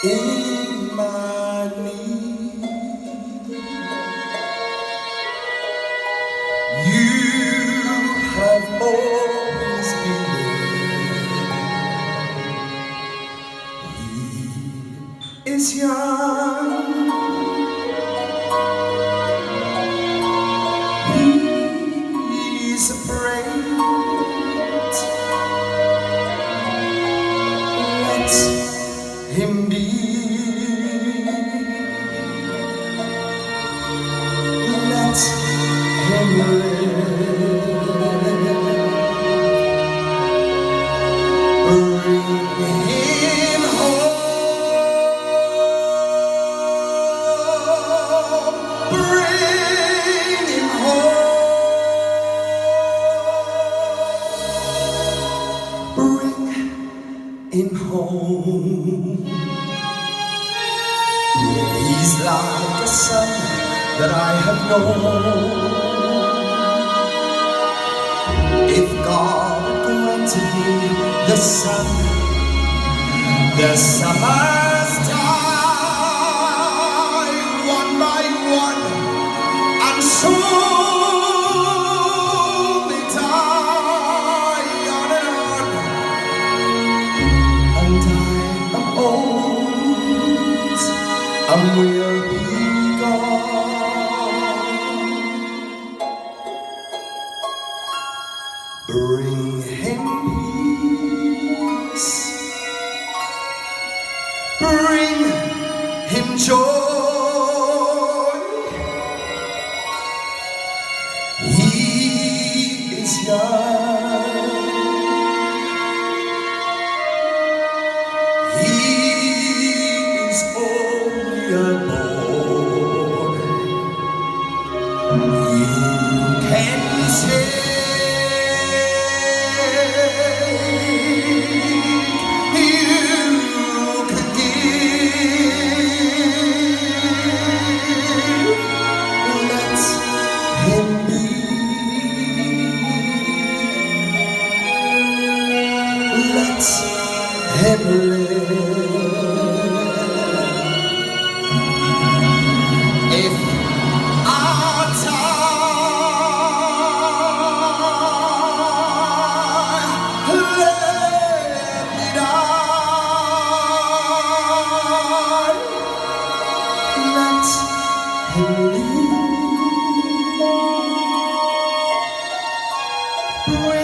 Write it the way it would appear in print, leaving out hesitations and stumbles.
in my need. You have always been there. He is young. He's afraid. Let him be. Let him live. Bring him home. Bring him home. Bring him home. He's like a son that I have known. If God granted me the sun, the summers die one by one, and soon they die on and I am old and will be gone. Bring him peace, bring him joy. He is young. He is only a boy. You can say let him live. If our time let me die, let him live.